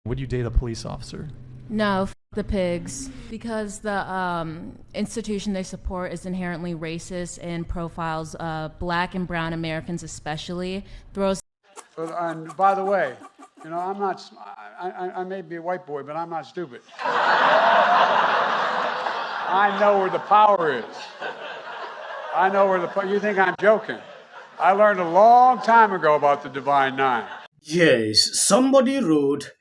Would you date a police officer? No, the pigs. Because the institution they support is inherently racist and profiles black and brown Americans especially. And by the way, I'm not, I may be a white boy, but I'm not stupid. I know where the power is. I know where you think I'm joking. I learned a long time ago about the Divine Nine. Yes, somebody wrote,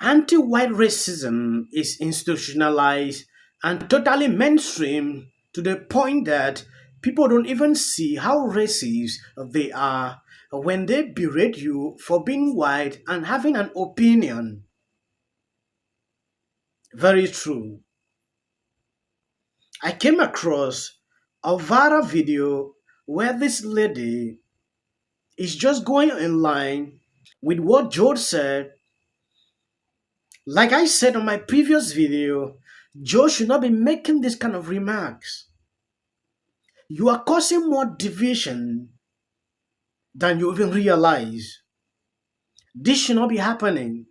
anti-white racism is institutionalized and totally mainstream to the point that people don't even see how racist they are when they berate you for being white and having an opinion. Very true. I came across a viral video where this lady is just going in line with what George said. Like I said on my previous video, Joe should not be making this kind of remarks. You are causing more division than you even realize. This should not be happening.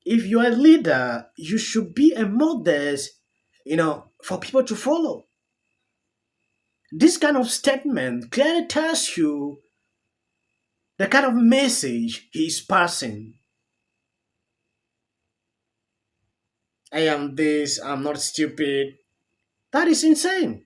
If you are a leader, you should be a model, for people to follow. This kind of statement clearly tells you the kind of message he is passing. I am this, I'm not stupid. That is insane.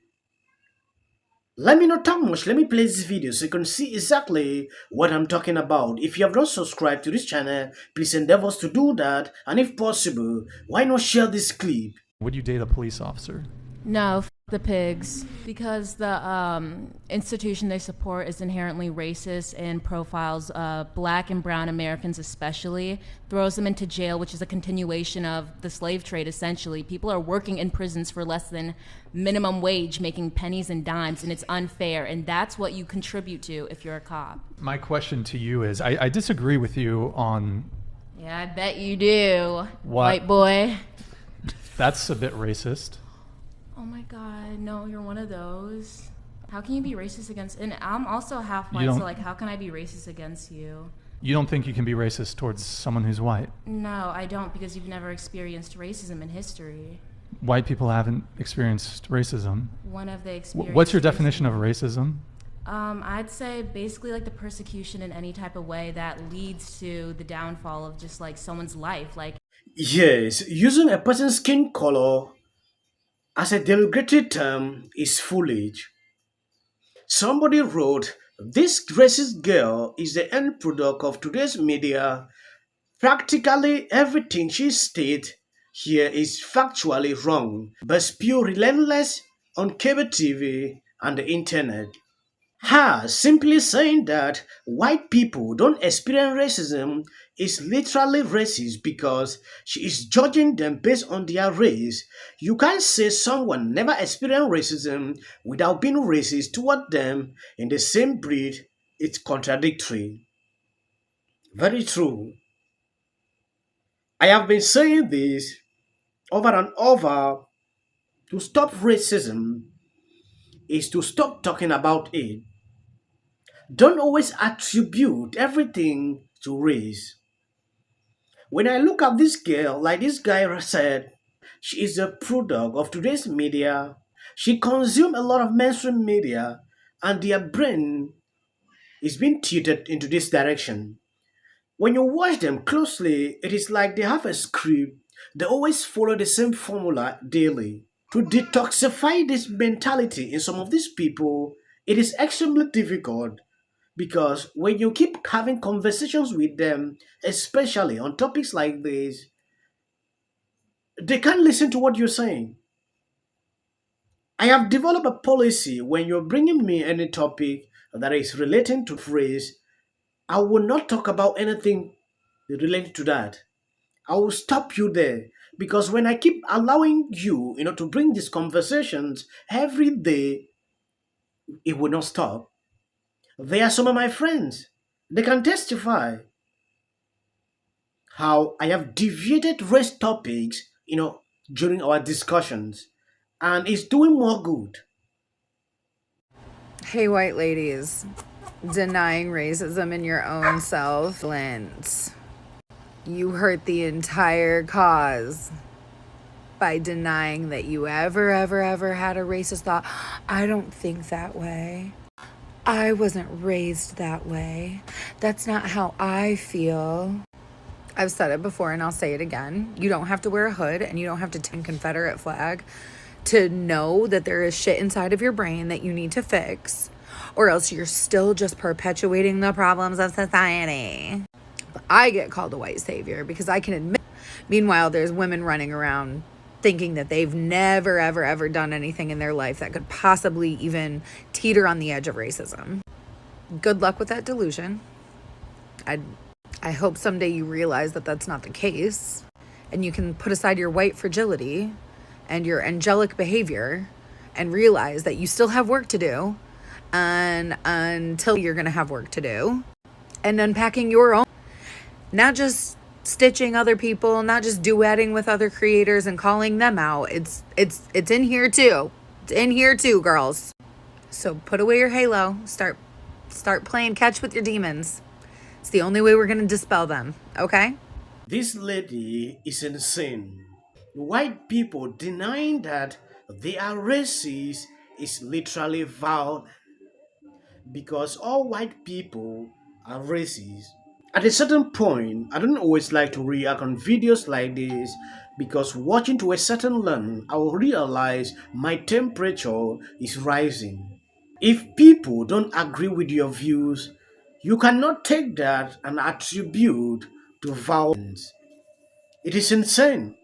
Let me not talk much, let me play this video so you can see exactly what I'm talking about. If you have not subscribed to this channel, please endeavor to do that, and if possible, why not share this clip? Would you date a police officer? No, the pigs. Because the institution they support is inherently racist and profiles black and brown Americans especially, throws them into jail, which is a continuation of the slave trade essentially. People are working in prisons for less than minimum wage, making pennies and dimes, and it's unfair, and that's what you contribute to if you're a cop. My question to you is, I disagree with you on... Yeah, I bet you do, What? white boy. That's a bit racist. Oh my god, no, you're one of those. How can you be racist against... And I'm also half white, so how can I be racist against you? You don't think you can be racist towards someone who's white? No, I don't, because you've never experienced racism in history. White people haven't experienced racism. One of the experiences. What's your definition of racism? I'd say basically like the persecution in any type of way that leads to the downfall of just like someone's life. Yes, using a person's skin color as a derogatory term is foolish. Somebody wrote, this racist girl is the end product of today's media. Practically everything she states here is factually wrong, but spew relentless on cable TV and the internet. Her simply saying that white people don't experience racism is literally racist because she is judging them based on their race. You can't say someone never experienced racism without being racist toward them in the same breed. It's contradictory. Very true. I have been saying this over and over. To stop racism is to stop talking about it. Don't always attribute everything to race. When I look at this girl, like this guy said, she is a product of today's media. She consumes a lot of mainstream media, and their brain is being tilted into this direction. When you watch them closely, it is like they have a script. They always follow the same formula daily. To detoxify this mentality in some of these people, it is extremely difficult because when you keep having conversations with them, especially on topics like this, they can't listen to what you're saying. I have developed a policy when you're bringing me any topic that is relating to race, I will not talk about anything related to that. I will stop you there because when I keep allowing you, to bring these conversations every day, it will not stop. They are some of my friends. They can testify how I have deviated race topics, during our discussions, and it's doing more good. Hey, white ladies, denying racism in your own self lens. You hurt the entire cause by denying that you ever had a racist thought. I don't think that way. I wasn't raised that way. That's not how I feel. I've said it before and I'll say it again. You don't have to wear a hood and you don't have to take a Confederate flag to know that there is shit inside of your brain that you need to fix, or else you're still just perpetuating the problems of society. I get called a white savior because I can admit. Meanwhile, there's women running around thinking that they've never, ever done anything in their life that could possibly even teeter on the edge of racism. Good luck with that delusion. I hope someday you realize that that's not the case, and you can put aside your white fragility and your angelic behavior and realize that you still have work to do, and until you're going to have work to do, and unpacking your own, not just stitching other people, not just duetting with other creators and calling them out. It's in here too. It's in here too, girls. So put away your halo. Start playing catch with your demons. It's the only way we're going to dispel them, okay? This lady is insane. White people denying that they are racist is literally vile, because all white people are racist. At a certain point, I don't always like to react on videos like this, because watching to a certain length, I will realize my temperature is rising. If people don't agree with your views, you cannot take that and attribute to violence. It is insane.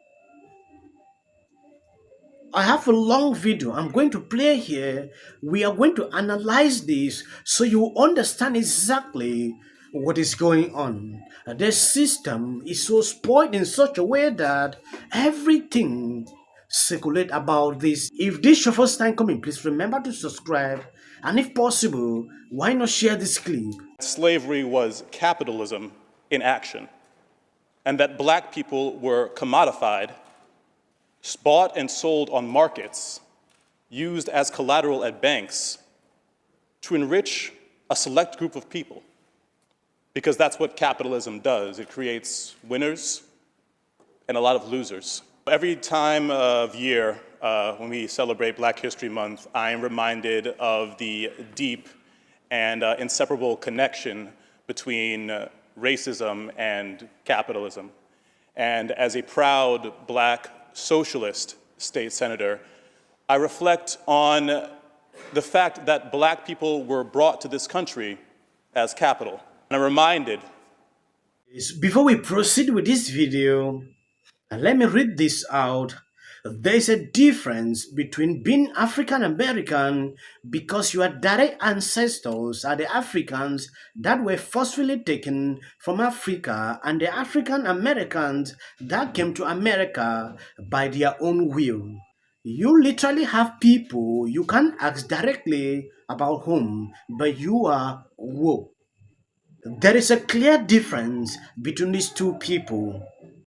I have a long video I'm going to play here. We are going to analyze this so you understand exactly what is going on. The system is so spoiled in such a way that everything circulate about this. If this is your first time coming, please remember to subscribe, and if possible, why not share this clip? Slavery was capitalism in action, and that black people were commodified, bought and sold on markets, used as collateral at banks to enrich a select group of people. Because that's what capitalism does. It creates winners and a lot of losers. Every time of year when we celebrate Black History Month, I am reminded of the deep and inseparable connection between racism and capitalism. And as a proud Black socialist state senator, I reflect on the fact that Black people were brought to this country as capital. And I'm reminded. Before we proceed with this video, let me read this out. There is a difference between being African American because your direct ancestors are the Africans that were forcefully taken from Africa, and the African Americans that came to America by their own will. You literally have people you can't ask directly about home, but you are woke. There is a clear difference between these two people.